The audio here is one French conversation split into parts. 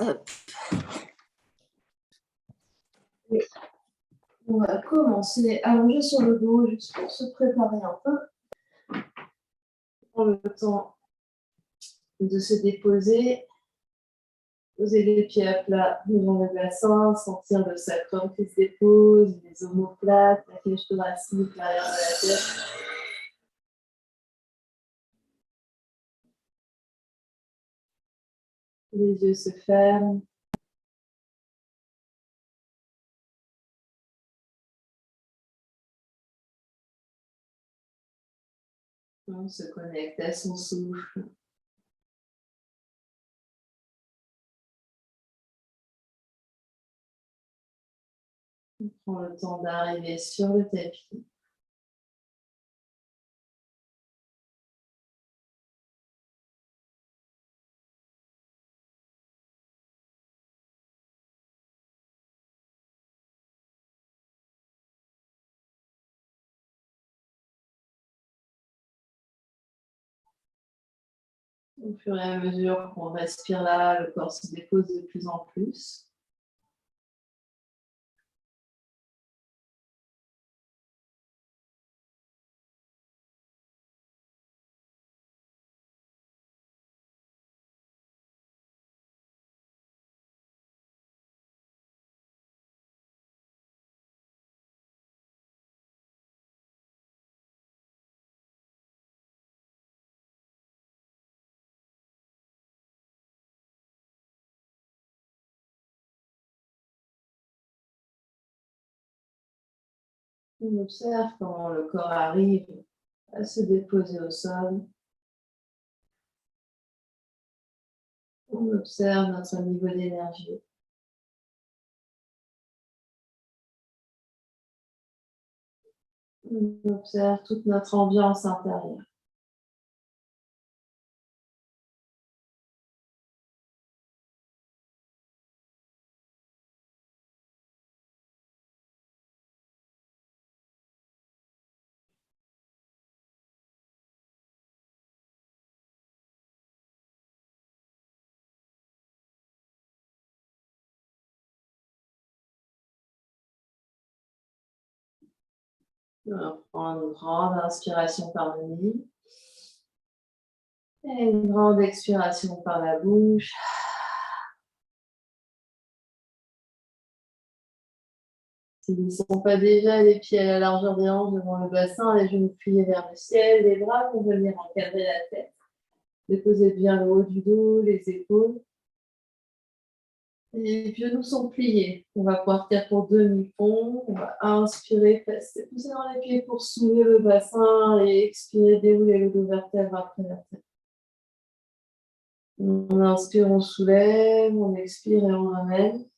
Hop. Et on va commencer à allonger sur le dos juste pour se préparer un peu. Prendre le temps de se déposer. Poser les pieds à plat devant le bassin, sentir le sacrum qui se dépose, les omoplates, la cage thoracique, l'arrière de la tête. Les yeux se ferment. On se connecte à son souffle. On prend le temps d'arriver sur le tapis. Au fur et à mesure qu'on respire là, le corps se dépose de plus en plus. On observe comment le corps arrive à se déposer au sol. On observe notre niveau d'énergie. On observe toute notre ambiance intérieure. On va prendre une grande inspiration par le nez et une grande expiration par la bouche. S'ils ne sont pas déjà les pieds à la largeur des hanches devant le bassin, les genoux pliés vers le ciel, les bras vont venir encadrer la tête. Déposez bien le haut du dos, les épaules. Les genoux sont pliés. On va partir pour demi-pont. On va inspirer, pousser dans les pieds pour soulever le bassin et expirer, dérouler le dos vertèbre après la tête. On inspire, on soulève, on expire et on ramène.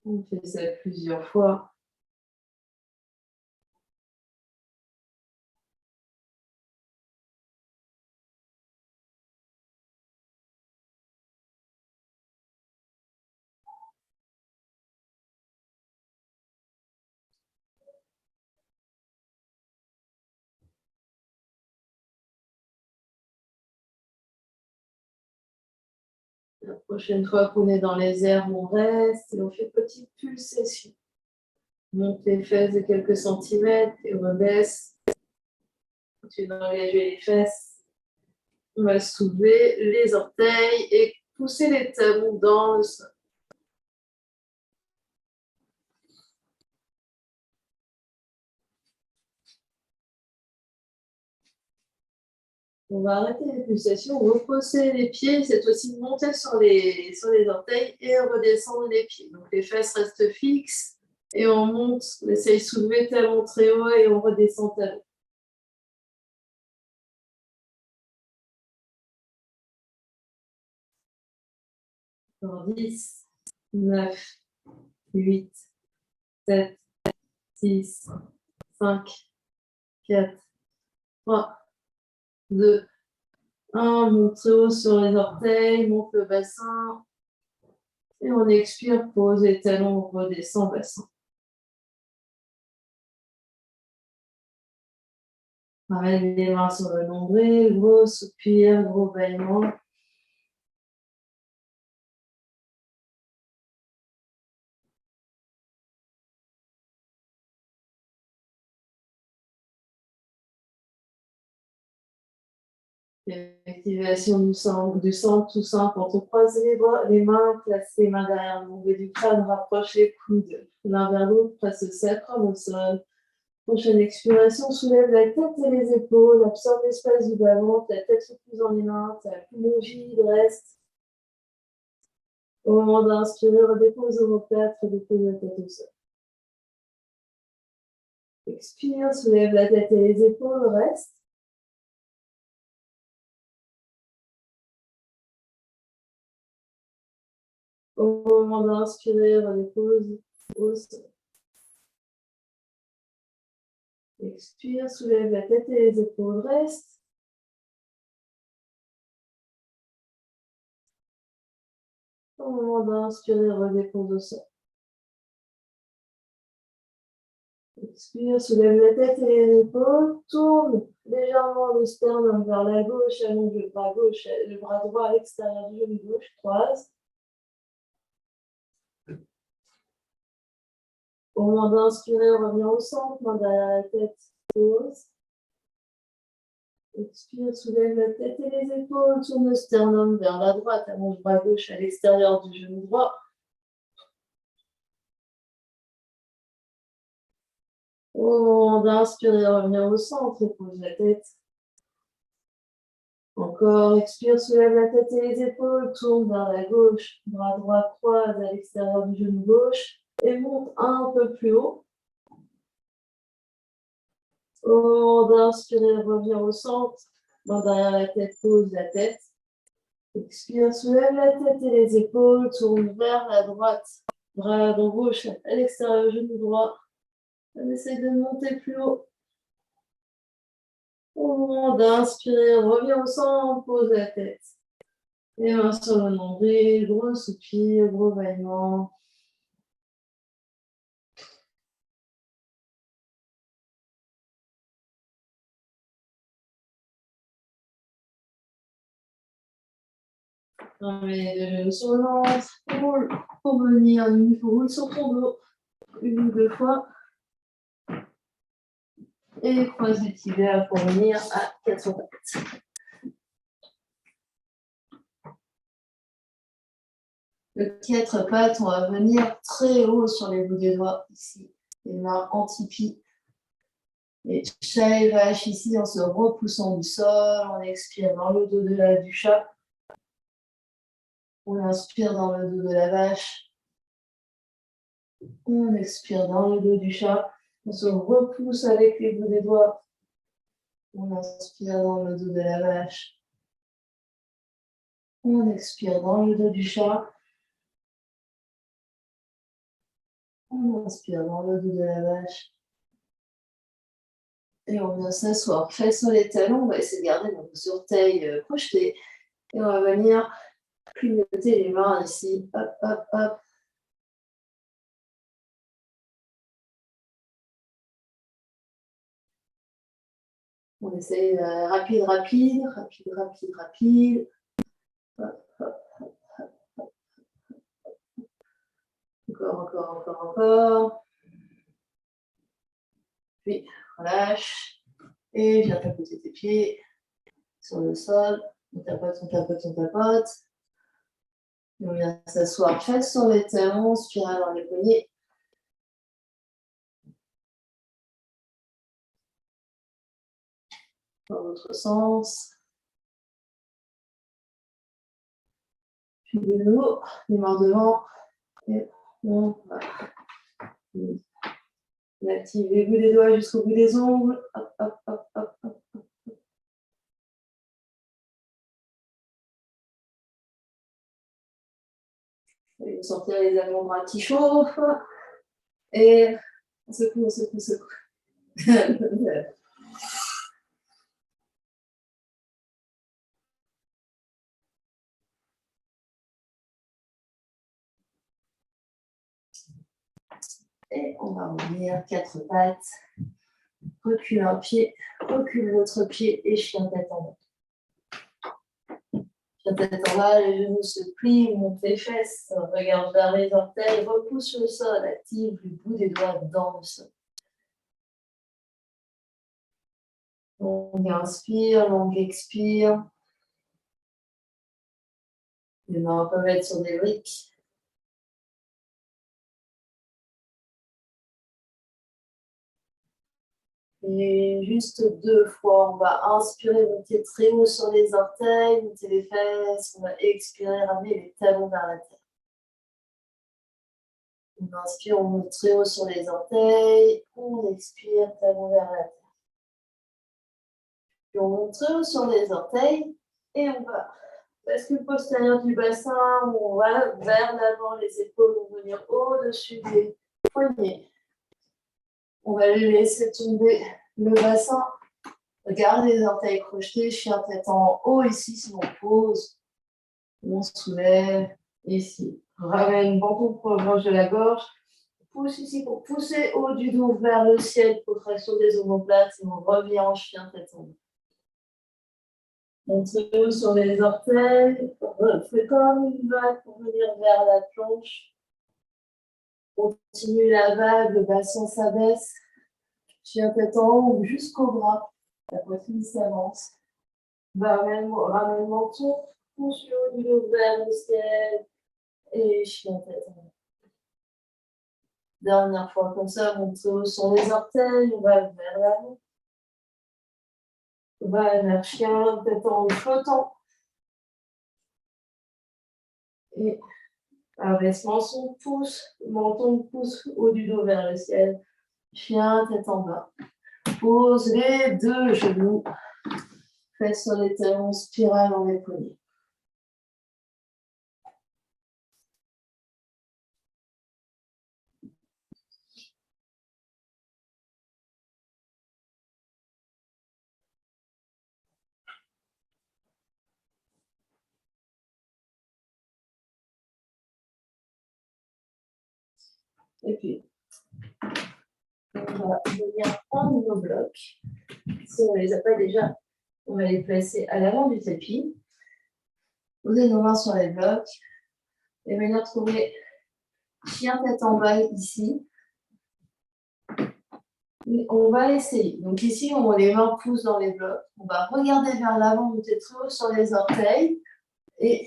On fait ça plusieurs fois. La prochaine fois qu'on est dans les airs, on reste et on fait petite pulsation. On monte les fesses de quelques centimètres et on rebaisse. Continue d'engager les fesses. On va soulever les orteils et pousser les talons dans le sol. On va arrêter les pulsations, reposer les pieds, cette fois-ci monter sur les orteils et redescendre les pieds. Donc les fesses restent fixes et on monte, on essaye de soulever talon très haut et on redescend talon. 10, 9, 8, 7, 6, 5, 4, 3, 2, 1. Monte très haut sur les orteils, monte le bassin. Et on expire, pose les talons, on redescend bassin. Ramène les mains sur le nombril, gros soupir, gros bâillement. Activation du centre, tout simple. Quand on croise les mains, place les mains derrière le nombril du crâne, rapproche les coudes l'un vers l'autre, presse le sacrum au sol. Prochaine expiration, soulève la tête et les épaules, absorbe l'espace du bas-ventre, la tête repose dans les mains, ta poumon vide, reste. Au moment d'inspirer, redépose l'omoplate, redépose la tête au sol. Expire, soulève la tête et les épaules, reste. Au moment d'inspirer, redépose au sol. Expire, soulève la tête et les épaules, reste. Au moment d'inspirer, redépose au sol. Expire, soulève la tête et les épaules, tourne légèrement le sternum vers la gauche, allonge le bras gauche, le bras droit à l'extérieur du genou gauche, croise. Au moment d'inspirer, reviens au centre, main derrière la tête, pose. Expire, soulève la tête et les épaules, tourne le sternum vers la droite, allonge le bras gauche à l'extérieur du genou droit. Au moment d'inspirer, reviens au centre et pose la tête. Encore, expire, soulève la tête et les épaules, tourne vers la gauche, bras droit croise à l'extérieur du genou gauche et monte un peu plus haut. Au moment d'inspirer, reviens au centre, main derrière la tête, pose la tête. Expire, soulève la tête et les épaules, tourne vers la droite, bras gauche à l'extérieur du genou droit. On essaie de monter plus haut. Au moment d'inspirer, reviens au centre, pose la tête. Les mains sur le nombril, gros soupir, gros bâillement. Ramène les deux genoux sur le ventre, roule pour venir, roule sur ton dos une ou deux fois. Et croise les tibias pour venir à 4 pattes. Le 4 pattes, on va venir très haut sur les bouts des doigts, ici. Les mains anti-pis. Et chat et vache ici en se repoussant du sol. On expire dans le dos du chat. On inspire dans le dos de la vache. On expire dans le dos du chat. On se repousse avec les bouts des doigts. On inspire dans le dos de la vache. On expire dans le dos du chat. On inspire dans le dos de la vache. Et on vient s'asseoir, fesses sur les talons. On va essayer de garder nos orteils projetés. Et on va venir clignoter les mains ici. Hop, hop, hop. On essaye rapide. Hop, hop, hop. Encore. Puis, relâche. Et viens tapoter tes pieds sur le sol. On tapote. Et on vient s'asseoir fesses sur les talons, spirale dans les poignets. Dans l'autre sens. Puis de nouveau, les mains devant. Et on va activer les bouts des doigts jusqu'au bout des ongles. Hop, hop, hop, hop, hop. Et vous sortez les avant-bras qui chauffent. Et on secoue. Et on va revenir 4 pattes. recule un pied, recule l'autre pied et chien tête en bas. Chien tête en bas, les genoux se plient, monte les fesses, regarde vers les orteils, repousse le sol, active le bout des doigts dans le sol. Longue inspire, longue expire. Les mains peuvent être sur des briques. Et juste 2 fois, on va inspirer, monter très haut sur les orteils, monter les fesses. On va expirer, ramener les talons vers la terre. On inspire, on monte très haut sur les orteils. On expire, talons vers la terre. Puis on monte très haut sur les orteils et on va bascule postérieure du bassin, on va vers l'avant, les épaules vont venir au-dessus des poignets. On va laisser tomber le bassin. Regardez les orteils crochetés, chien tête en haut ici, si on pose. On soulève ici. Ramène menton proche de la gorge. Pousse ici pour pousser haut du dos vers le ciel, contraction des omoplates et on revient en chien tête en haut. On se met sur les orteils, on fait comme une vague pour venir vers la planche. Continue la vague, le bassin s'abaisse. Chien tête en haut jusqu'au bras. La poitrine s'avance. Ramène menton, pousse le haut du dos vers le ciel. Et chien tête en haut. Dernière fois comme ça, on monte sur les orteils, on va vers l'avant. On va vers chien tête en haut flottant. Et abaissement son pouce, menton pouce haut du dos vers le ciel. Chien tête en bas. Pose les 2 genoux. Fesses sur les talons, spirale dans les poignets. Et puis, on va venir prendre nos blocs. Si on ne les a pas déjà, on va les placer à l'avant du tapis. Posez nos mains sur les blocs et venir trouver chien tête en bas ici. Et on va essayer. Donc ici, les mains poussent dans les blocs. On va regarder vers l'avant, monter très haut sur les orteils et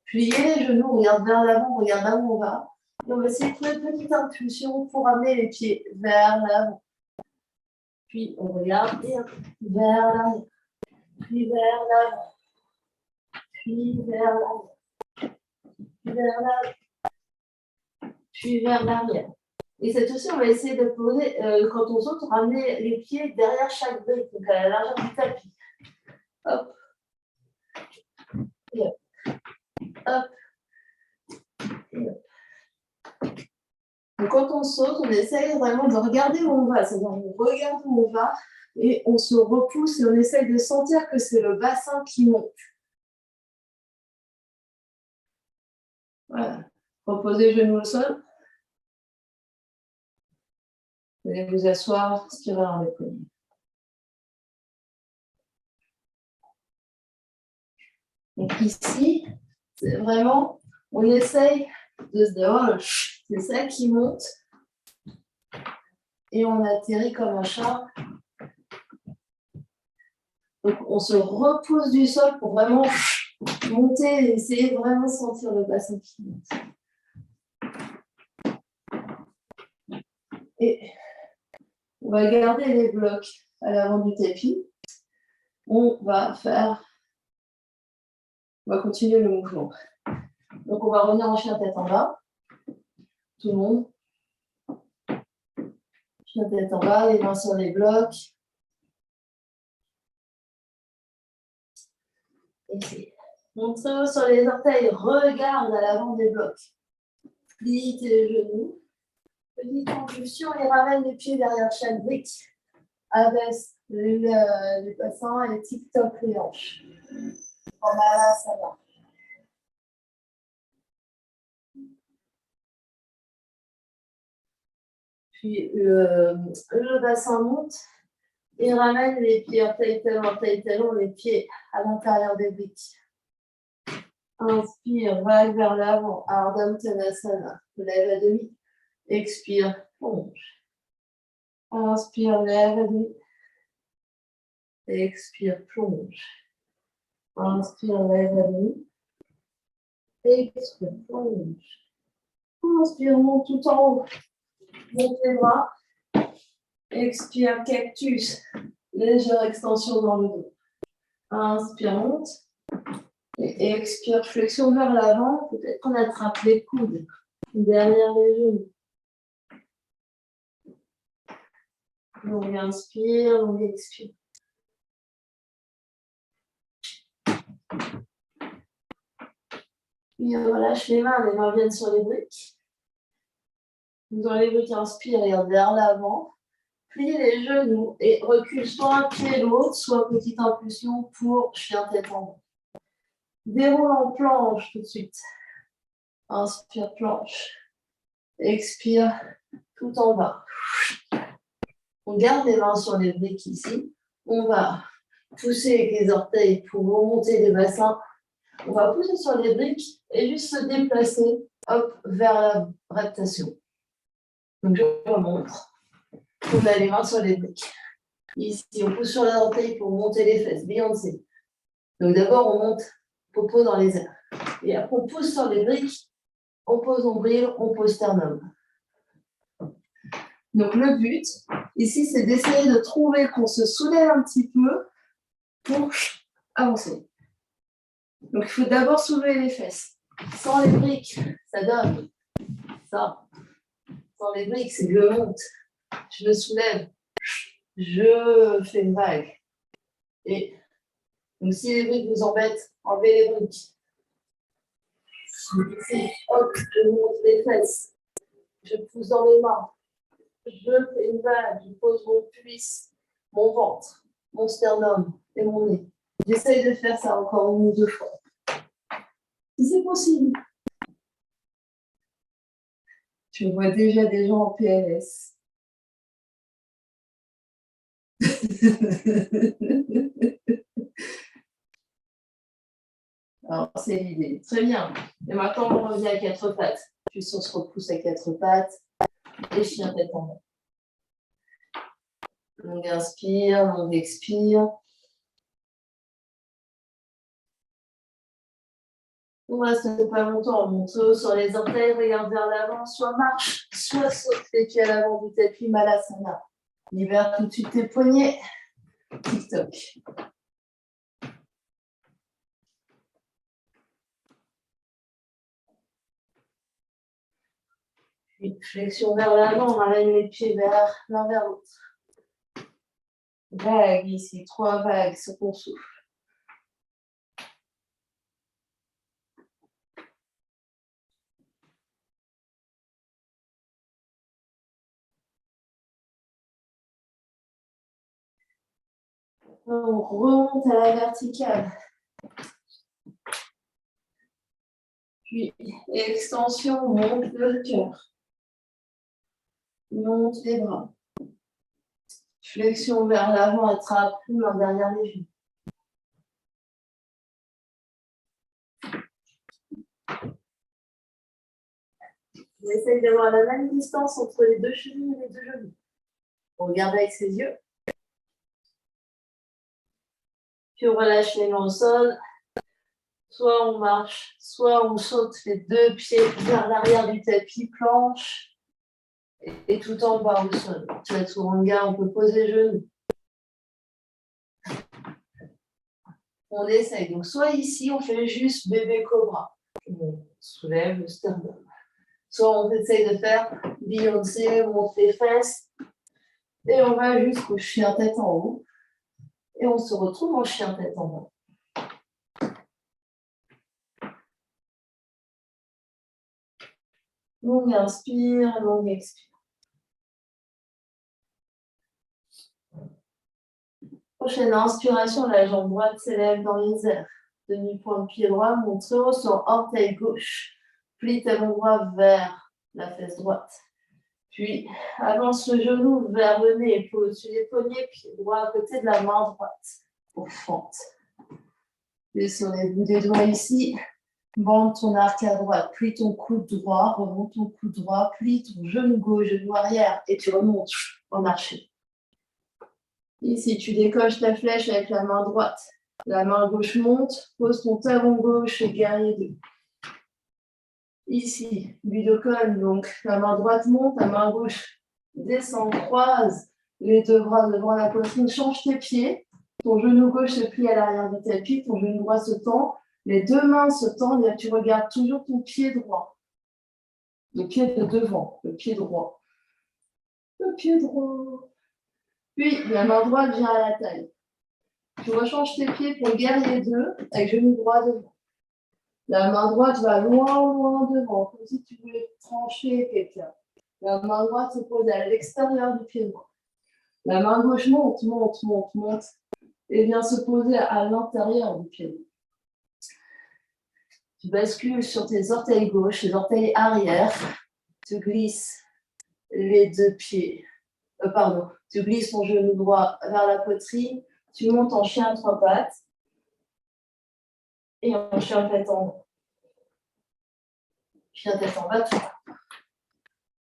plier les genoux. On regarde vers l'avant, on regarde là où on va. Et on va essayer de trouver une petite impulsion pour amener les pieds vers l'avant. Puis on regarde et vers l'arrière. Puis vers l'avant. Puis vers l'avant. Puis vers l'avant. Puis vers l'arrière. Et cette fois-ci, on va essayer de poser, quand on saute, ramener les pieds derrière chaque brique, donc à la largeur du tapis. Hop. Et hop. Hop. Et hop. Donc quand on saute, on essaye vraiment de regarder où on va. C'est-à-dire on regarde où on va et on se repousse et on essaye de sentir que c'est le bassin qui monte. Voilà. Reposez genoux au sol. Vous allez vous asseoir, tirer dans les poignets. Donc ici, c'est vraiment, on essaye de se dire, oh, c'est ça qui monte. Et on atterrit comme un chat. Donc on se repousse du sol pour vraiment monter et essayer de vraiment sentir le bassin qui monte. Et on va garder les blocs à l'avant du tapis. On va continuer le mouvement. Donc on va revenir en chien tête en bas. Tout le monde. Chien tête en bas, les mains sur les blocs. Et monte très haut sur les orteils, regarde à l'avant des blocs. Plie tes genoux. Petite impulsion et ramène les pieds derrière chaque brique. Abaisse les bassins et tip-top les hanches. Voilà, ça va. Puis le bassin monte. Et ramène les pieds orteil talon, les pieds à l'intérieur des briques. Inspire, vague vers l'avant, Ardha Uttanasana, lève à demi. Expire, plonge. Inspire, lève à demi. Expire, plonge. Inspire, lève à demi. Expire, plonge. Inspire, monte tout en haut. Monte les bras. Expire, cactus. Légère extension dans le dos. Inspire, monte. Et expire, flexion vers l'avant. Peut-être qu'on attrape les coudes derrière les genoux. Longue inspire, longue expire. Puis relâche les mains viennent sur les briques. Dans les briques, inspire et vers l'avant. Plie les genoux et recule soit un pied l'autre, soit petite impulsion pour chien tête en bas. Déroule en planche tout de suite. Inspire, planche. Expire, tout en bas. On garde les mains sur les briques ici. On va pousser avec les orteils pour remonter les bassins. On va pousser sur les briques et juste se déplacer hop, vers la reptation. Donc je remonte. On a les mains sur les briques. Ici, on pousse sur les orteils pour monter les fesses. Beyoncé. Donc d'abord, on monte popo dans les airs. Et après, on pousse sur les briques. On pose nombril, on pose sternum. Donc le but, ici, c'est d'essayer de trouver qu'on se soulève un petit peu pour avancer. Donc il faut d'abord soulever les fesses. Sans les briques, ça donne ça. Sans les briques, c'est je monte, je me soulève, je fais une vague. Et donc si les briques vous embêtent, enlevez les briques. Hop, je monte les fesses. Je pousse dans les mains. Je fais une vague, je pose mon cuisse, mon ventre, mon sternum et mon nez. J'essaye de faire ça encore une ou deux fois. Si c'est possible. Je vois déjà des gens en PLS. Alors, c'est l'idée. Très bien. Et maintenant, on revient à quatre pattes. Puis on se repousse à quatre pattes. Et chien tête en bas. Longue inspire, longue expire. On reste pas longtemps. On monte sur les orteils, regarde vers l'avant, soit marche, soit saute les pieds à l'avant du tapis, Malasana. Libère tout de suite tes poignets. Tic-toc. Puis flexion vers l'avant, on ramène les pieds vers l'un vers l'autre. Vague ici, 3 vagues sur ton souffle. On remonte à la verticale. Puis, extension, monte le cœur. Monte les bras. Flexion vers l'avant, attrape l'un derrière les genoux. On essaye d'avoir la même distance entre les deux chevilles et les deux genoux. On regarde avec ses yeux. Puis on relâche les mains au sol. Soit on marche, soit on saute les deux pieds vers l'arrière du tapis, planche. Et tout en bas au sol. Chaturanga, on peut poser genoux. On essaye. Donc, soit ici, on fait juste bébé cobra. On soulève le sternum. Soit on essaye de faire Beyoncé, on monte les fesses. Et on va jusqu'au chien tête en haut. Et on se retrouve en chien tête en bas. Longue inspire, longue expire. Prochaine inspiration, la jambe droite s'élève dans les airs. Demi-point de pied droit, monte très haut sur orteil gauche. Plie talon droit vers la fesse droite. Puis, avance le genou vers le nez, épaule au-dessus des poignets, pied droit à côté de la main droite. Pour fente. Puis sur les bouts des doigts ici, bande ton arc à droite, plie ton coude droit, remonte ton coude droit, plie ton genou gauche, genou arrière, et tu remontes en archer. Ici, tu décoches ta flèche avec la main droite. La main gauche monte, pose ton talon gauche et guerrier 2. Ici, Budokon, donc la main droite monte, la main gauche descend, croise les deux bras devant la poitrine, change tes pieds. Ton genou gauche se plie à l'arrière du tapis, ton genou droit se tend, les deux mains se tendent et tu regardes toujours ton pied droit. Le pied de devant, le pied droit. Le pied droit. Puis, la main droite vient à la taille. Tu rechanges tes pieds pour guerrier 2 avec genou droit devant. La main droite va loin, loin devant, comme si tu voulais trancher quelqu'un. La main droite se pose à l'extérieur du pied droit. La main gauche monte, monte, monte, monte, et vient se poser à l'intérieur du pied droit. Tu bascules sur tes orteils gauche, les orteils arrière. Tu glisses les deux pieds. Tu glisses ton genou droit vers la poitrine. Tu montes en chien à 3 pattes. Et en chien tête en bas. Chien tête en bas, tout.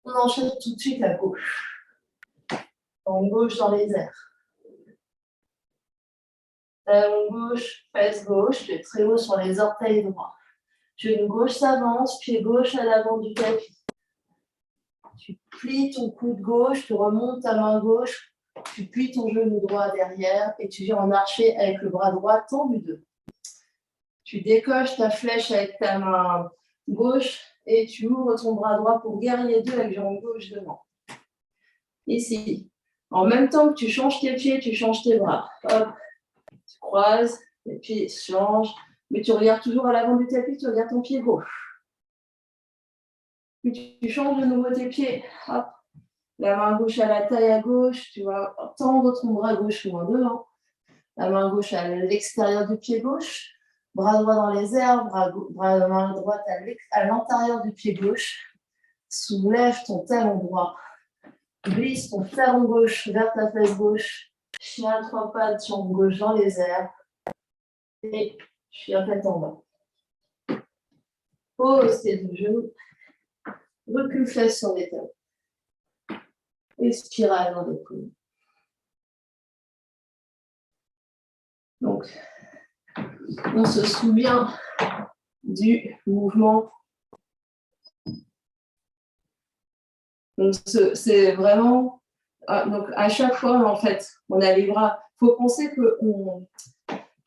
On enchaîne tout de suite à gauche. En gauche dans les airs. Talon gauche, fesse gauche, tu es très haut sur les orteils droits. Genou gauche s'avance, pied gauche à l'avant du tapis. Tu plies ton coude gauche, tu remontes ta main gauche, tu plies ton genou droit derrière et tu viens en archer avec le bras droit tendu 2. Tu décoches ta flèche avec ta main gauche et tu ouvres ton bras droit pour guerrier 2 avec jambe gauche devant. Ici, en même temps que tu changes tes pieds, tu changes tes bras. Hop, tu croises, les pieds changent, mais tu regardes toujours à l'avant du tapis, tu regardes ton pied gauche. Puis tu changes de nouveau tes pieds. Hop, la main gauche à la taille à gauche, tu vas tendre ton bras gauche loin devant. La main gauche à l'extérieur du pied gauche. Bras droit dans les airs, main droite à l'intérieur du pied gauche. Soulève ton talon droit. Glisse ton talon gauche vers ta fesse gauche. Chien à 3 pattes, jambe gauche dans les airs. Et chien tête en bas. Pose tes deux genoux. Recule fesse sur les talons. Et spirale dans les coudes. Donc, on se souvient du mouvement. Donc, c'est vraiment... Donc, à chaque fois, en fait, on a les bras. Il faut penser que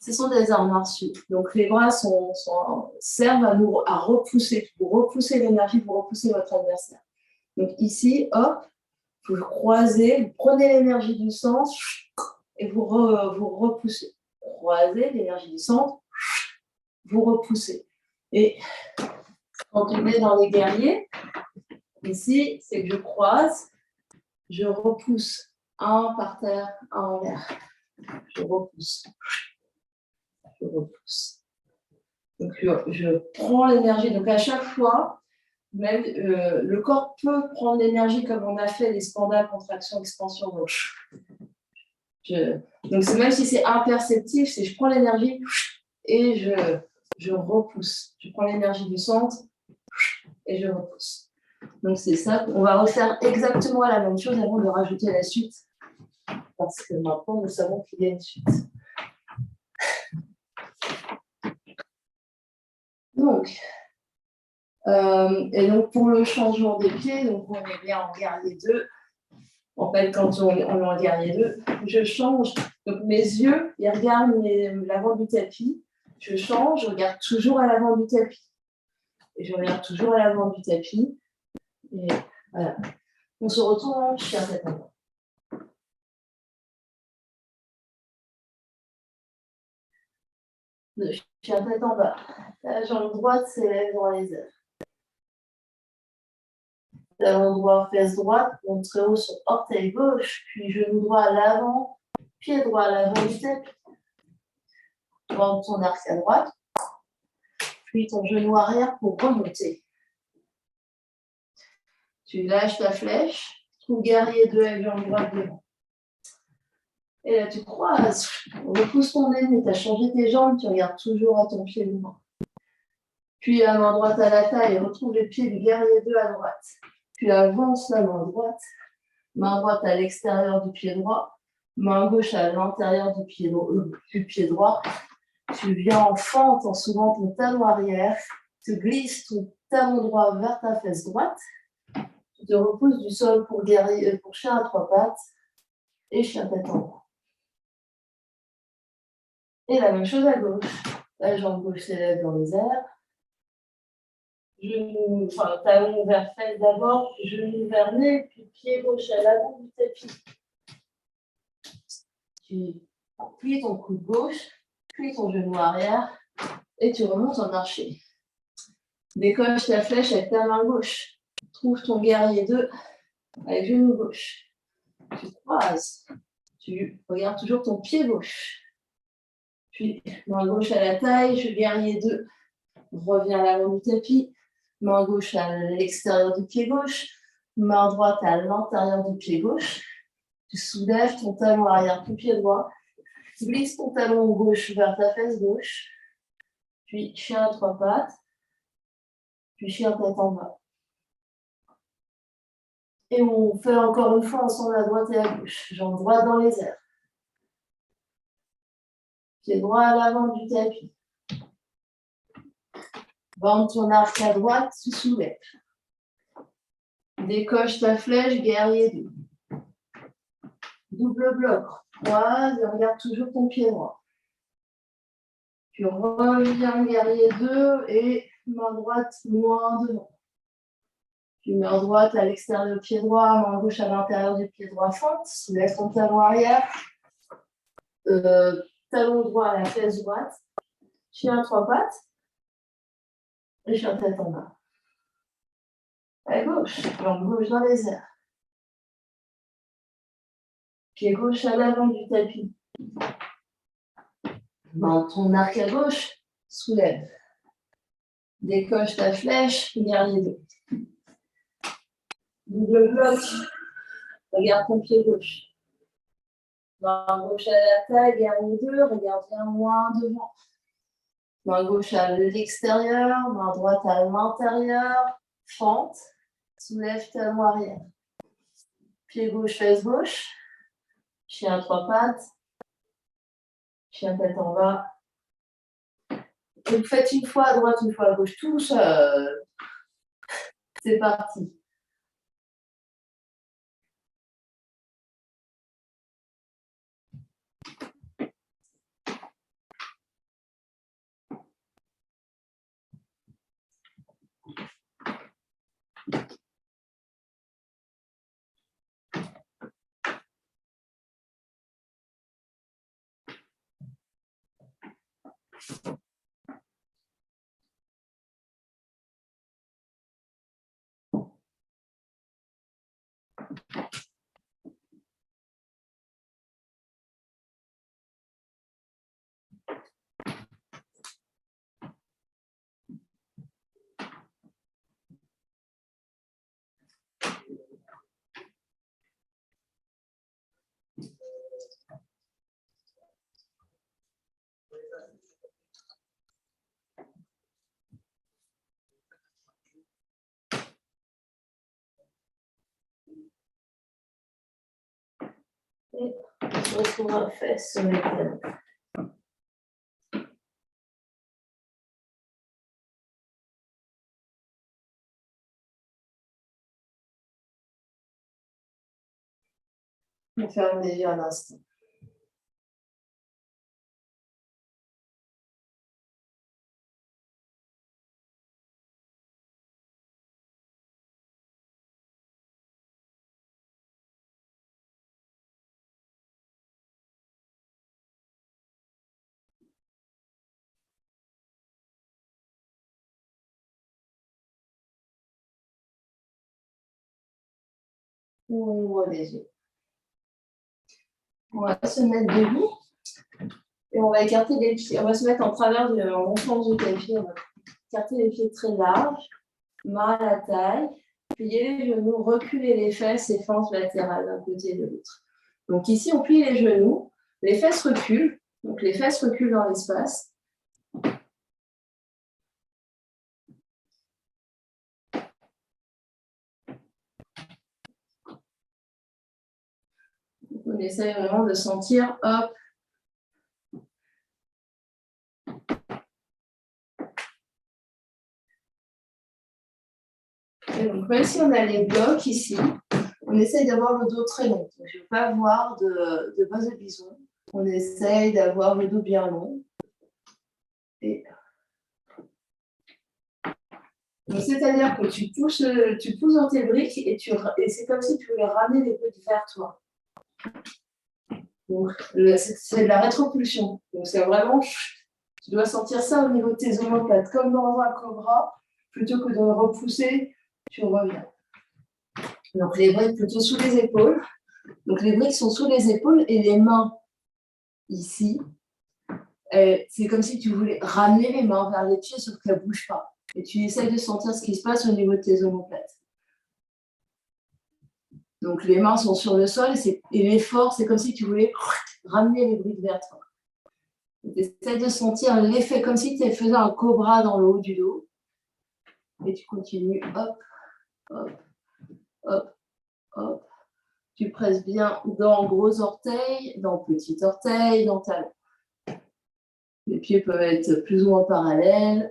ce sont des arts martiaux. Donc, les bras servent à repousser. Pour repousser l'énergie, pour repousser votre adversaire. Donc, ici, hop, vous croisez, vous prenez l'énergie du centre et vous repoussez. Croisez l'énergie du centre, vous repoussez. Et quand on est dans les guerriers, ici, c'est que je croise, je repousse. Un par terre, un en l'air. Je repousse. Je repousse. Donc, je prends l'énergie. Donc, à chaque fois, même le corps peut prendre l'énergie comme on a fait les spandales, contraction, expansion. Donc, c'est même si c'est imperceptible, c'est je prends l'énergie et je repousse. Je prends l'énergie du centre et je repousse. Donc, c'est ça. On va refaire exactement la même chose avant de rajouter la suite. Parce que maintenant, nous savons qu'il y a une suite. Donc, et donc pour le changement des pieds, donc on est bien en guerrier 2. En fait, quand on est en guerrier 2, je change. Donc mes yeux, ils regardent l'avant du tapis. Je change, je regarde toujours à l'avant du tapis. Et je regarde toujours à l'avant du tapis. Et voilà. On se retourne en chien tête en bas. De chien tête en bas. La jambe droite s'élève dans les airs. Talon droit, fesse droite, monte très haut sur orteil gauche, puis genou droit à l'avant, pied droit à l'avant du tapis. Vends ton arc à droite, puis ton genou arrière pour remonter. Tu lâches ta flèche, Ou guerrier 2 avec jambe droite devant. Et là, tu croises. Repousse ton ennemi. Tu as changé tes jambes. Tu regardes toujours à ton pied droit. Puis la main droite à la taille. Retrouve les pieds du guerrier 2 à droite. Puis avance la main droite. Main droite à l'extérieur du pied droit. Main gauche à l'intérieur du pied droit. Tu viens en fente en soulevant ton talon arrière. Tu glisses ton talon droit vers ta fesse droite. Tu te repousses du sol pour chien à trois pattes et chien tête en bas. Et la même chose à gauche. La jambe gauche s'élève dans les airs. Talon vers fesse d'abord, puis genou vers nez, puis pied gauche à l'avant du tapis. Tu plies ton coude gauche, puis ton genou arrière, et tu remontes en archer. Décoche ta flèche avec ta main gauche. Trouve ton guerrier 2 avec genou gauche. Tu croises. Tu regardes toujours ton pied gauche. Puis, main gauche à la taille, guerrier 2. Reviens à l'avant du tapis. Main gauche à l'extérieur du pied gauche. Main droite à l'intérieur du pied gauche. Tu soulèves ton talon arrière du pied droit. Tu glisses ton talon gauche vers ta fesse gauche. Puis, chien à trois pattes. Puis, chien tête en bas. Et on fait encore une fois ensemble à droite et à gauche. Jambe droite dans les airs. Pied droit à l'avant du tapis. Bande ton arc à droite, tu soulèves. Décoche ta flèche, guerrier 2. Double bloc. Croise et regarde toujours ton pied droit. Tu reviens guerrier 2 et main droite loin devant. Puis main droite à l'extérieur du pied droit, main gauche à l'intérieur du pied droit fente. Soulève ton talon arrière. Talon droit à la fesse droite. Chien à trois pattes. Et chien tête en bas. À gauche, jambe gauche dans les airs. Pied gauche à l'avant du tapis. Ton arc à gauche, soulève. Décoche ta flèche, guerrier 2. Double bloc. Regarde ton pied gauche. Main gauche à la taille, guerrier 2. Regarde bien loin devant. Main gauche à l'extérieur, main droite à l'intérieur. Fente. Soulève talon arrière. Pied gauche, fesse gauche. Chien à trois pattes. Chien tête en bas. Et vous faites une fois à droite, une fois à gauche, tout seul. C'est parti. Et on se retrouvera fesse sur les talons. On ferme les yeux un instant. On ouvre les yeux. On va se mettre debout et on va écarter les pieds. On va se mettre en travers, en enfonce du tapis. On va écarter les pieds très larges, main à la taille, pliez les genoux, reculez les fesses et fentes latérales d'un côté et de l'autre. Donc ici, on plie les genoux, les fesses reculent, donc les fesses reculent dans l'espace. On essaie vraiment de sentir, hop. Et donc, même si on a les blocs ici, on essaye d'avoir le dos très long. Donc, je ne veux pas avoir de base de bison. On essaye d'avoir le dos bien long. Et... c'est-à-dire que tu pousses dans tes briques et c'est comme si tu voulais ramener les briques vers toi. Donc, c'est de la rétropulsion. Donc, c'est vraiment, tu dois sentir ça au niveau de tes omoplates, comme dans un cobra, plutôt que de repousser, tu reviens. Donc, les briques plutôt sous les épaules. Donc, les briques sont sous les épaules et les mains ici. C'est comme si tu voulais ramener les mains vers les pieds, sauf qu'elles ne bougent pas. Et tu essaies de sentir ce qui se passe au niveau de tes omoplates. Donc, les mains sont sur le sol et l'effort, c'est comme si tu voulais ramener les briques vers toi. Tu essaies de sentir l'effet, comme si tu faisais un cobra dans le haut du dos. Et tu continues, hop, hop, hop, hop. Tu presses bien dans gros orteil, dans petit orteil, dans talon. Les pieds peuvent être plus ou moins parallèles.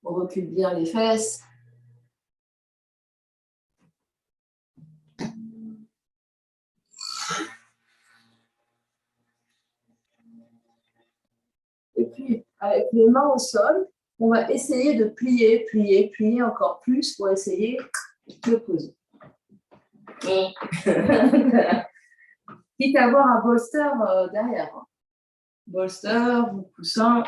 On recule bien les fesses. Et puis, avec les mains au sol, on va essayer de plier, plier, plier encore plus pour essayer de poser. Quitte à avoir un bolster derrière. Bolster, coussin.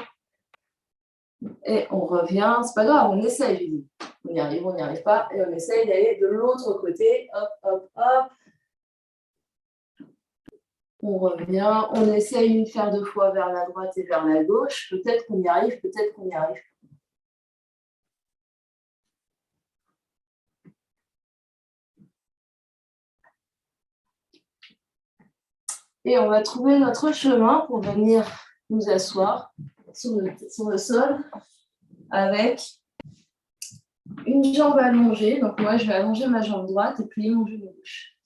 Et on revient. C'est pas grave, on essaye. On y arrive, on n'y arrive pas. Et on essaye d'aller de l'autre côté. Hop, hop, hop. On revient. On essaye une faire 2 fois vers la droite et vers la gauche. Peut-être qu'on y arrive, peut-être qu'on y arrive. Et on va trouver notre chemin pour venir nous asseoir sur le sol avec une jambe allongée. Donc moi, je vais allonger ma jambe droite et plier mon genou gauche.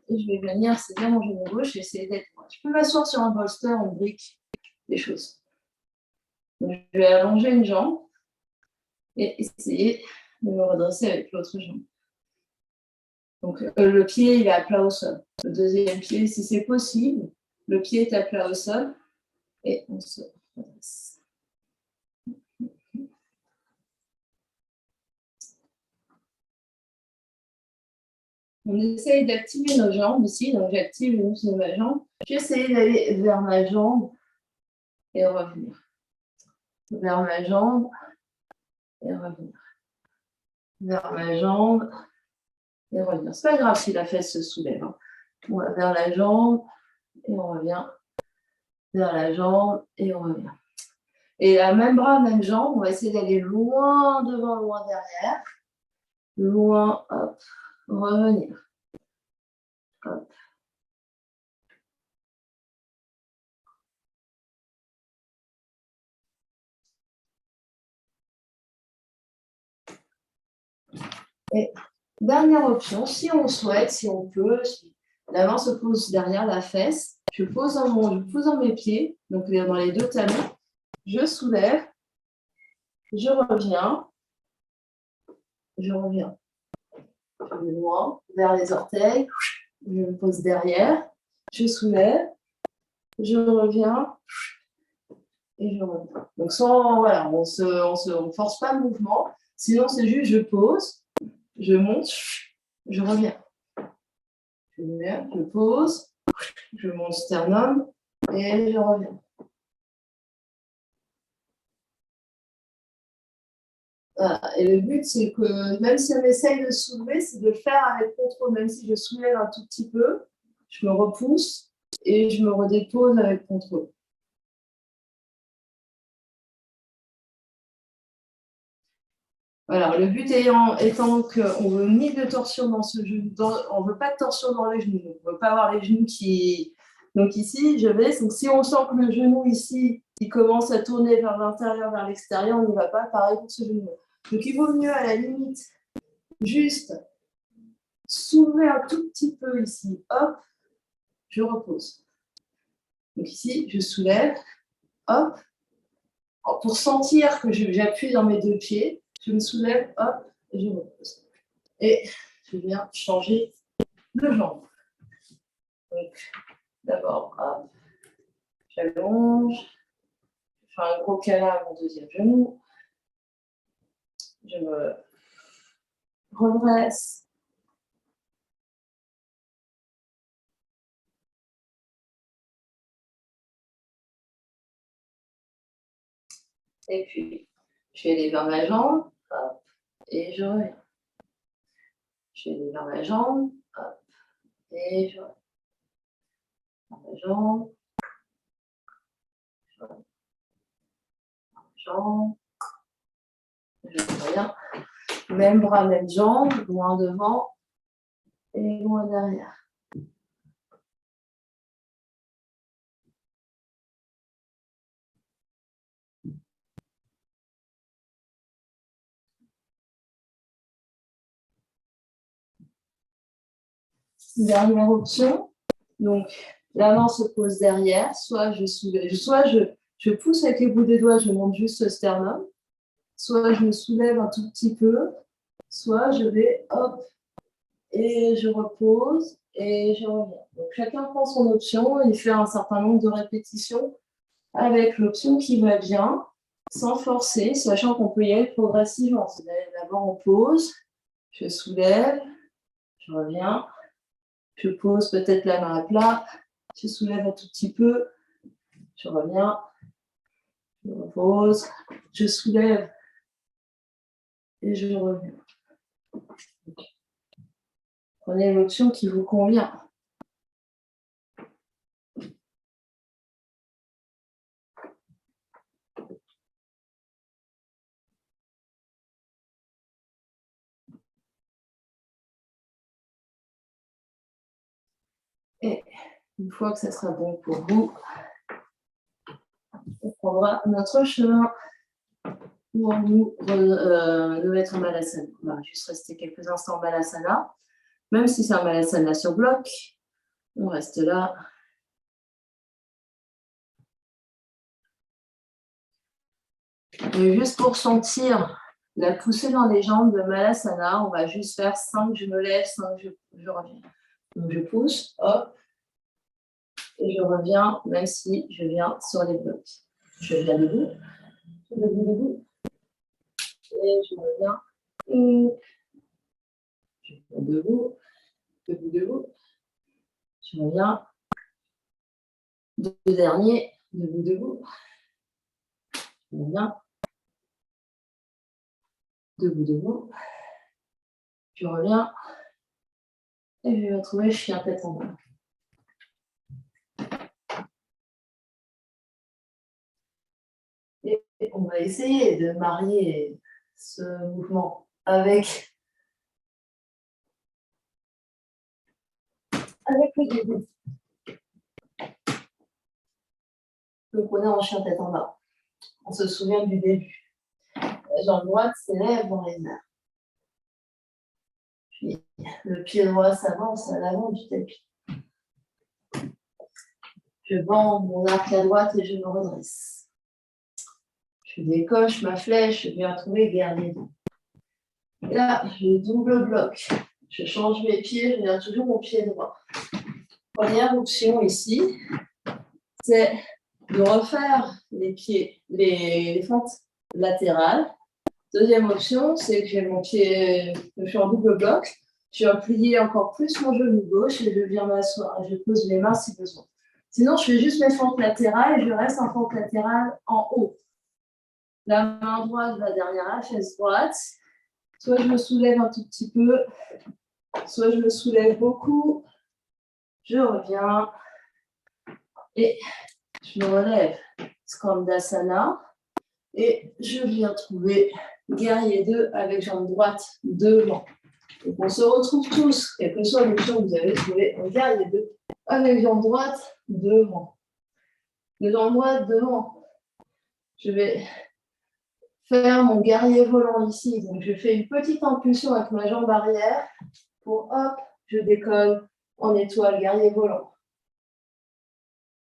Et je vais venir saisir mon genou gauche et essayer d'être droit. Je peux m'asseoir sur un bolster, une brique, des choses. Donc, je vais allonger une jambe et essayer de me redresser avec l'autre jambe. Donc le pied, il est à plat au sol. Le deuxième pied, si c'est possible, le pied est à plat au sol et on se redresse. On essaye d'activer nos jambes ici, donc j'active les muscles de ma jambe. J'essaie d'aller vers ma jambe et revenir. Vers ma jambe et revenir. Vers ma jambe et revenir. C'est pas grave si la fesse se soulève. Hein. On va vers la jambe et on revient. Vers la jambe et on revient. Et la même bras, même jambe, on va essayer d'aller loin devant, loin derrière. Loin, hop, revenir. Hop. Et dernière option, si on souhaite, si on peut, si la main se pose derrière la fesse, je pose dans mes pieds, donc dans les 2 talons, je soulève, je reviens, je reviens. Je vais loin, vers les orteils, je me pose derrière, je soulève, je reviens et je reviens. Donc voilà, on ne force pas le mouvement, sinon c'est juste je pose, je monte, je reviens. Je pose, je monte sternum et je reviens. Voilà. Et le but, c'est que même si on essaye de soulever, c'est de le faire avec contrôle. Même si je soulève un tout petit peu, je me repousse et je me redépose avec contrôle. Voilà, le but étant qu'on ne veut ni de torsion dans ce genou, on ne veut pas de torsion dans les genoux, on ne veut pas avoir les genoux qui... Donc ici, je vais, donc si on sent que le genou ici, il commence à tourner vers l'intérieur, vers l'extérieur, on ne va pas, pareil pour ce genou. Donc il vaut mieux à la limite, juste soulever un tout petit peu ici, hop, je repose. Donc ici, je soulève, hop, pour sentir que j'appuie dans mes deux pieds, je me soulève, hop, et je repose. Et je viens changer de jambe. Donc, d'abord, hop, j'allonge, je fais un gros câlin à mon deuxième genou, je me redresse. Et puis, je vais aller vers ma jambe, hop, et je reviens. Je vais aller vers ma jambe, hop, et je reviens. Vers ma jambe, je reviens. Jambe, je reviens. Même bras, même jambe, loin devant et loin derrière. Dernière option, donc la main se pose derrière, soit je pousse avec les bouts des doigts, je monte juste le sternum, soit je me soulève un tout petit peu, soit je vais hop et je repose et je reviens. Donc chacun prend son option, il fait un certain nombre de répétitions avec l'option qui va bien, sans forcer, sachant qu'on peut y aller progressivement. D'abord on pose, je soulève, je reviens. Je pose peut-être la main à plat, je soulève un tout petit peu, je reviens, je repose, je soulève et je reviens. Prenez l'option qui vous convient. Et une fois que ça sera bon pour vous, on prendra notre chemin pour nous mettre en Malasana. On va juste rester quelques instants en Malasana. Même si c'est un Malasana sur bloc, on reste là. Et juste pour sentir la poussée dans les jambes de Malasana, on va juste faire 5, je me lève, 5, je reviens. Donc je pousse, hop, et je reviens, même si je viens sur les blocs. Je viens debout, et je reviens, je viens debout, je reviens, deux derniers, debout, je reviens, debout, je reviens, et je vais retrouver chien tête en bas. Et on va essayer de marier ce mouvement avec le début. Donc on est en chien tête en bas. On se souvient du début. La jambe droite s'élève dans les airs. Puis le pied droit s'avance à l'avant du tapis. Je bends mon arc à droite et je me redresse. Je décoche ma flèche, je viens trouver guerrier. Et là, je double bloc. Je change mes pieds, je viens toujours mon pied droit. Première option ici, c'est de refaire les pieds, les fentes latérales. Deuxième option, c'est que j'ai mon pied, je suis en double bloc. Je vais plier encore plus mon genou gauche et je viens m'asseoir. Je pose mes mains si besoin. Sinon, je fais juste mes fentes latérales et je reste en fente latérale en haut. La main droite va derrière la chaise droite. Soit je me soulève un tout petit peu, soit je me soulève beaucoup. Je reviens et je me relève. Skandasana. Et je viens trouver guerrier 2 avec jambe droite devant. Donc on se retrouve tous, quelle que soit l'option que vous avez trouvée, en guerrier 2 avec jambe droite devant. Les jambes droites devant. Je vais faire mon guerrier volant ici. Donc je fais une petite impulsion avec ma jambe arrière pour hop, je décolle en étoile guerrier volant.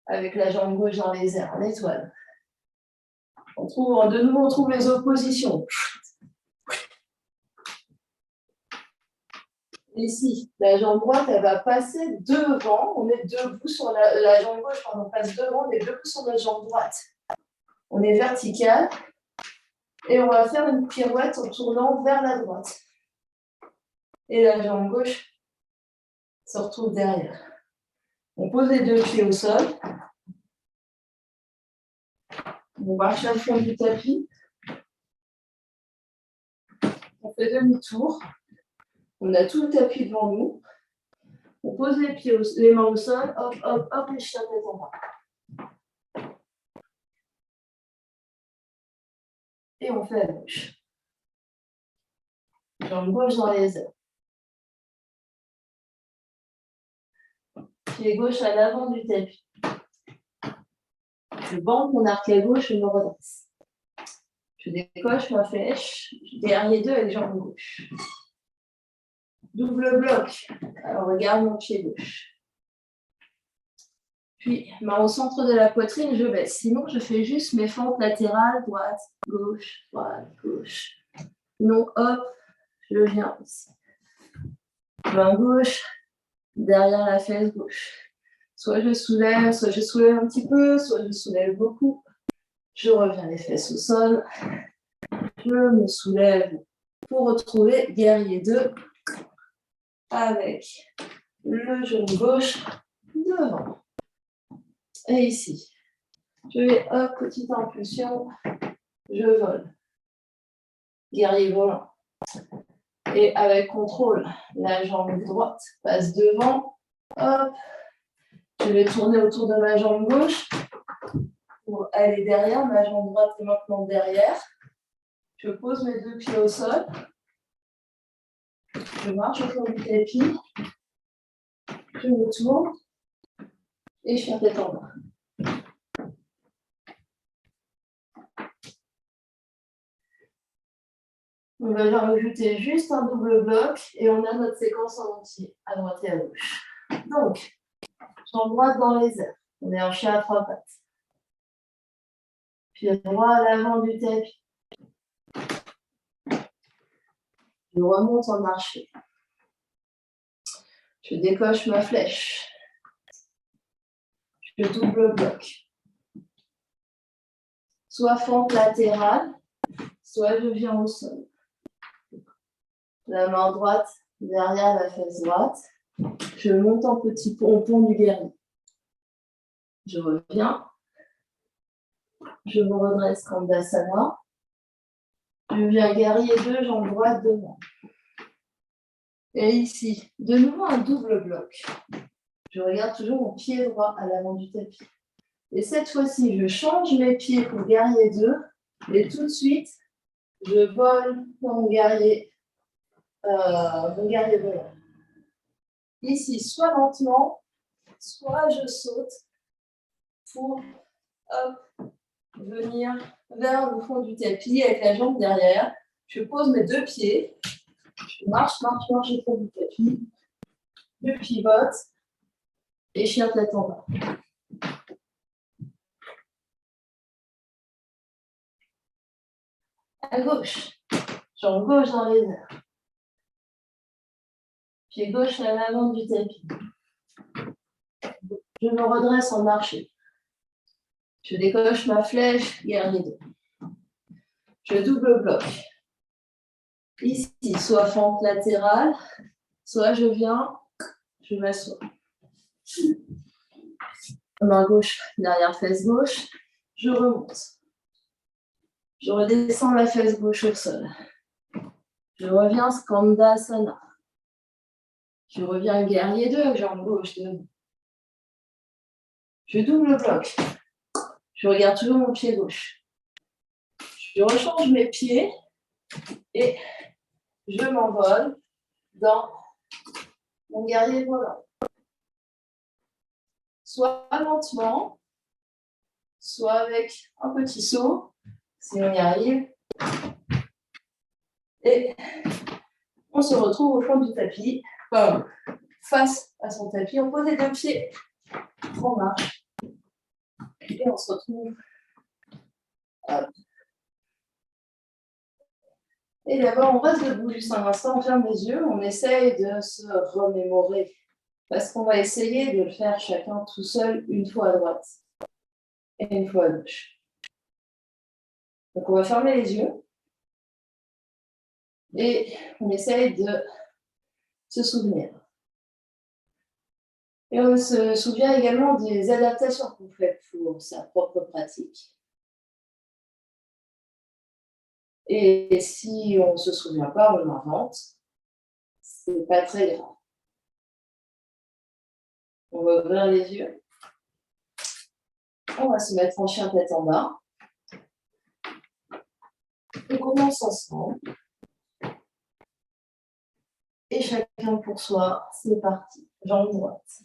Avec la jambe gauche dans les airs, en étoile. De nouveau, on trouve les oppositions. Ici, la jambe droite, elle va passer devant. On est debout sur la jambe gauche, pardon, passe devant, on est debout sur notre jambe droite. On est vertical. Et on va faire une pirouette en tournant vers la droite. Et la jambe gauche se retrouve derrière. On pose les deux pieds au sol. On marche à fond du tapis. On fait demi-tour. On a tout le tapis devant nous. On pose les mains au sol. Hop, hop, hop, les chiens tête en bas. Et on fait à gauche. Jambe gauche dans les airs. Pied gauche à l'avant du tapis. Je bande mon arc à gauche et me redresse. Je décoche ma flèche. Guerrier 2 avec jambe gauche. Double bloc. Alors regarde mon pied gauche. Puis, main au centre de la poitrine, je baisse. Sinon, je fais juste mes fentes latérales, droite, gauche, droite, gauche. Sinon, hop, je viens ici. Main gauche, derrière la fesse gauche. Soit je soulève un petit peu, soit je soulève beaucoup. Je reviens les fesses au sol. Je me soulève pour retrouver guerrier 2 avec le genou gauche devant. Et ici, je vais, hop, petite impulsion, je vole. Guerrier volant. Et avec contrôle, la jambe droite passe devant, hop. Je vais tourner autour de ma jambe gauche pour aller derrière. Ma jambe droite est maintenant derrière. Je pose mes deux pieds au sol. Je marche autour du tapis. Je me tourne et je fais tête en bas. On va rajouter juste un double bloc et on a notre séquence en entier, à droite et à gauche. Donc, jambe droite dans les airs. On est en chien à trois pattes. Pied droit à l'avant du tapis. Je remonte en marché. Je décoche ma flèche. Je double bloc. Soit fente latérale, soit je viens au sol. La main droite derrière la fesse droite. Je monte en petit pont, au pont du guerrier. Je reviens. Je me redresse Kandasana. Je viens guerrier 2, jambe droite devant. Et ici, de nouveau un double bloc. Je regarde toujours mon pied droit à l'avant du tapis. Et cette fois-ci, je change mes pieds pour guerrier 2. Et tout de suite, je vole dans mon guerrier volant. Ici, soit lentement, soit je saute pour venir vers le fond du tapis avec la jambe derrière. Je pose mes deux pieds. Je marche autour du tapis. Je pivote et chien tête en bas. À gauche, jambe gauche dans les airs. Pied gauche à l'avant du tapis. Je me redresse en marché. Je décoche ma flèche, guerrier 2. Je double bloc. Ici, soit fente latérale, soit je viens, je m'assois. Main gauche derrière fesse gauche, je remonte. Je redescends la fesse gauche au sol. Je reviens Skandasana. Je reviens guerrier 2, jambe gauche devant. Je double bloc. Je regarde toujours mon pied gauche. Je rechange mes pieds Et je m'envole dans mon guerrier volant. Soit lentement, soit avec un petit saut, si on y arrive. Et on se retrouve au fond du tapis, enfin, face à son tapis. On pose les deux pieds en marche. Et on se retrouve. Hop. Et d'abord, on reste debout juste un instant, on ferme les yeux, on essaye de se remémorer. Parce qu'on va essayer de le faire chacun tout seul, une fois à droite et une fois à gauche. Donc, on va fermer les yeux. Et on essaye de se souvenir. Et on se souvient également des adaptations qu'on fait pour sa propre pratique. Et si on ne se souvient pas, on invente. C'est pas très grave. On va ouvrir les yeux. On va se mettre en chien tête en bas. On commence ensemble. Et chacun pour soi, c'est parti. Jambe droite.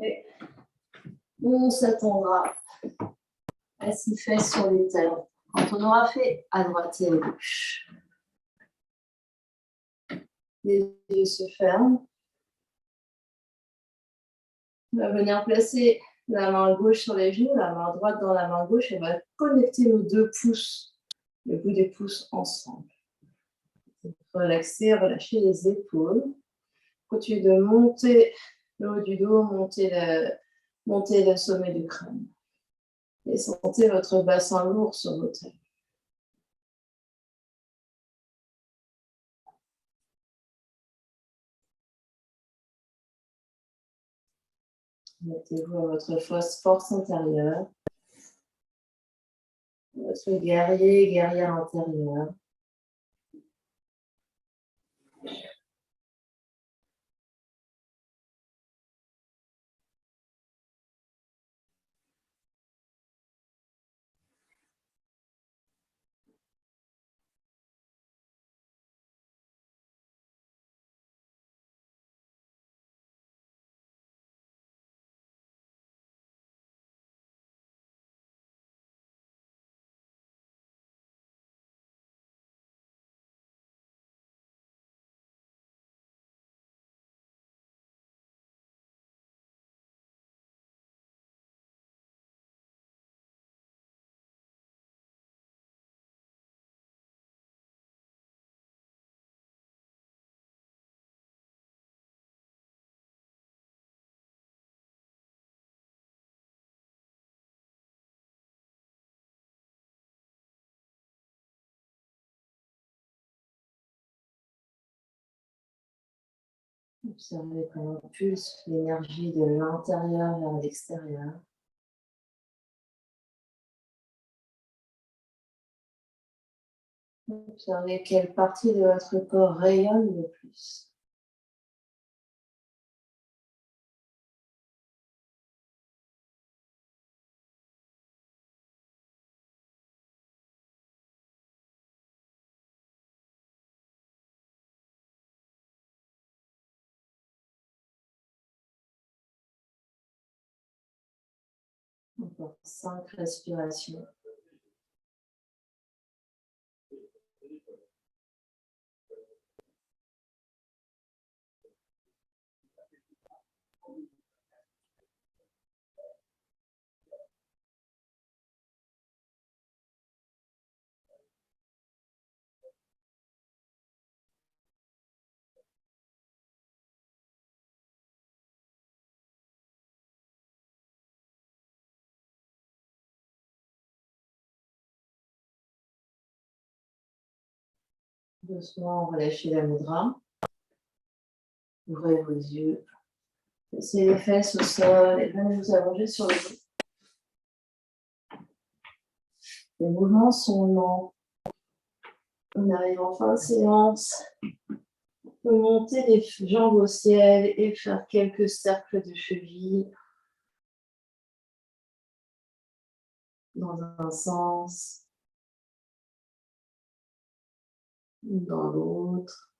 Et on s'attendra à s'y faire sur les talons. Quand on aura fait à droite et à gauche. Les yeux se ferment. On va venir placer la main gauche sur les genoux, la main droite dans la main gauche et on va connecter nos deux pouces, le bout des pouces ensemble. Relaxer, relâcher les épaules. Continuez de monter le haut du dos, monter le sommet du crâne. Et sentez votre bassin lourd sur vos talons. Mettez-vous à votre force intérieure, votre guerrier, guerrière intérieure. Observez comment pulse l'énergie de l'intérieur vers l'extérieur. Observez quelle partie de votre corps rayonne le plus. Encore 5 respirations. Doucement, relâchez la mudra. Ouvrez vos yeux. Laissez les fesses au sol et venez vous allonger sur le dos. Les mouvements sont lents. On arrive en fin de séance. On peut monter les jambes au ciel et faire quelques cercles de cheville dans un sens ou dans l'autre.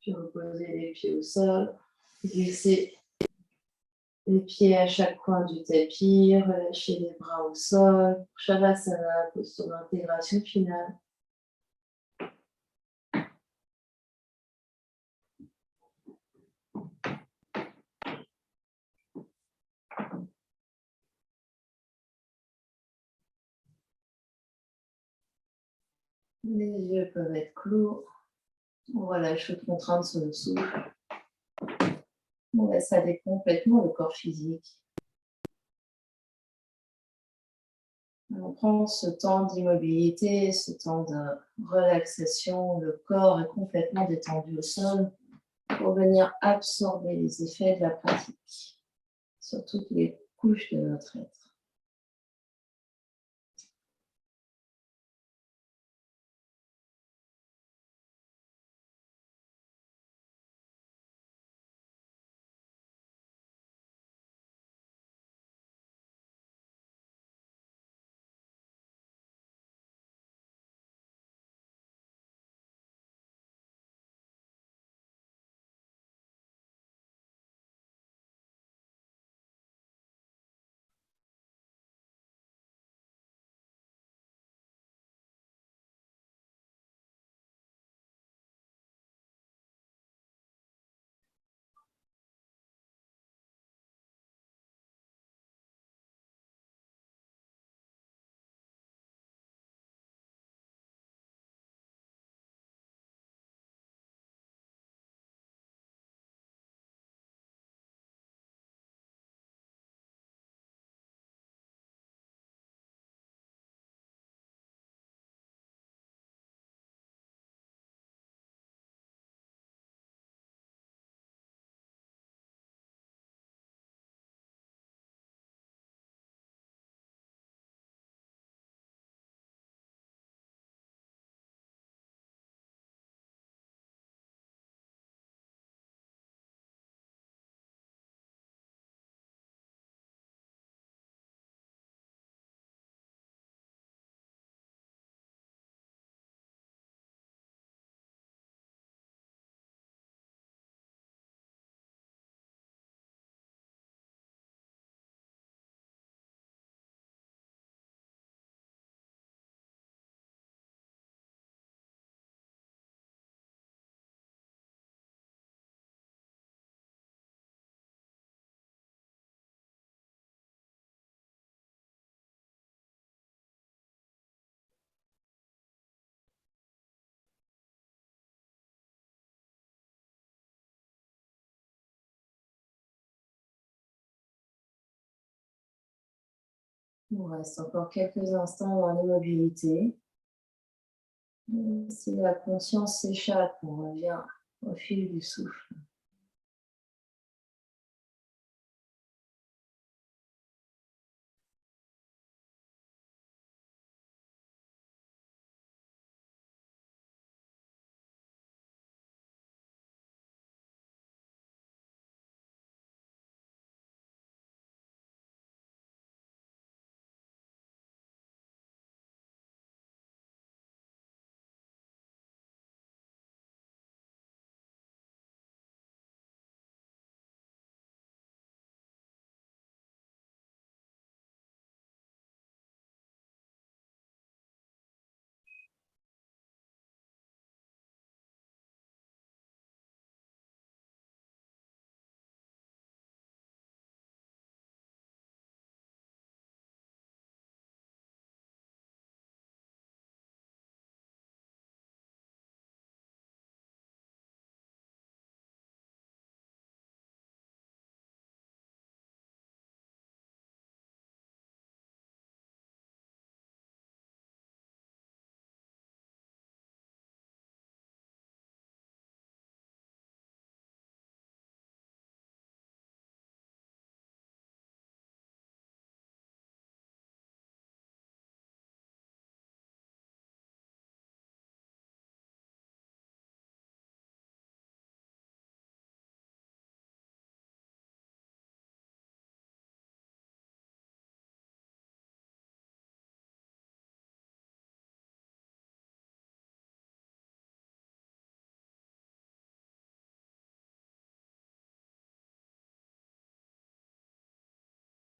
Puis reposez les pieds au sol. Glissez les pieds à chaque coin du tapis. Relâchez les bras au sol. Shavasana, posture d'intégration finale. Les yeux peuvent être clos. On relâche toute contrainte sur le souffle. On laisse aller complètement le corps physique. On prend ce temps d'immobilité, ce temps de relaxation. Le corps est complètement détendu au sol pour venir absorber les effets de la pratique sur toutes les couches de notre être. On reste encore quelques instants dans l'immobilité. Si la conscience s'échappe, on revient au fil du souffle.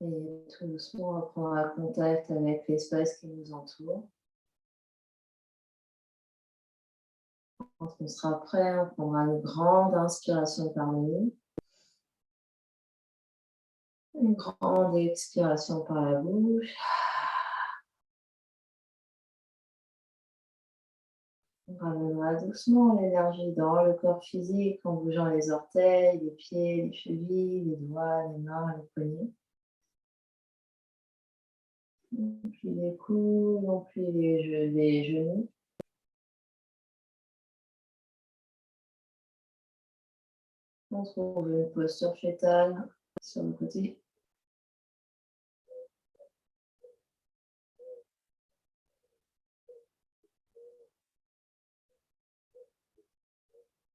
Et tout doucement, on reprendra contact avec l'espace qui nous entoure. Quand on sera prêt, on prendra une grande inspiration par le nez. Une grande expiration par la bouche. On ramènera doucement l'énergie dans le corps physique en bougeant les orteils, les pieds, les chevilles, les doigts, les mains, les poignets. Non plus les coudes, non plus les genoux. On trouve une posture fétale sur le côté.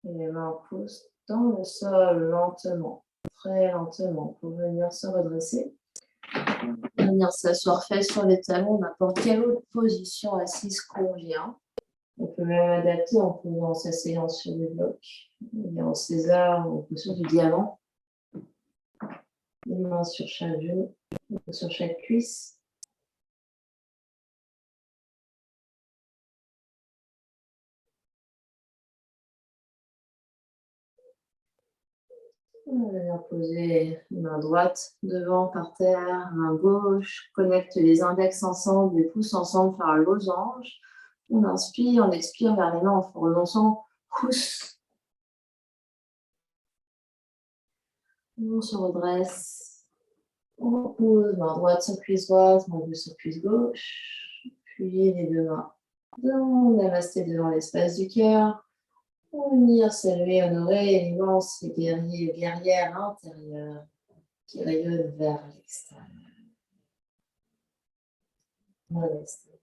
Et les mains poussent dans le sol lentement, très lentement, pour venir se redresser. Venir s'asseoir face sur les talons, n'importe quelle autre position assise convient. On peut même adapter en posant sa séance sur des blocs, en César ou sur du diamant. Les mains sur chaque genou, sur chaque cuisse. On va venir poser main droite devant par terre, main gauche, connecte les index ensemble, les pouces ensemble, faire un losange. On inspire, on expire vers les mains en prononçant pouce. On se redresse. On pose main droite sur cuisse droite, main gauche sur cuisse gauche. Puis les deux mains dans Namasté devant l'espace du cœur. Pour venir saluer, honorer l'immense guerrier, guerrière intérieure qui rayonne vers l'extérieur. Namasté.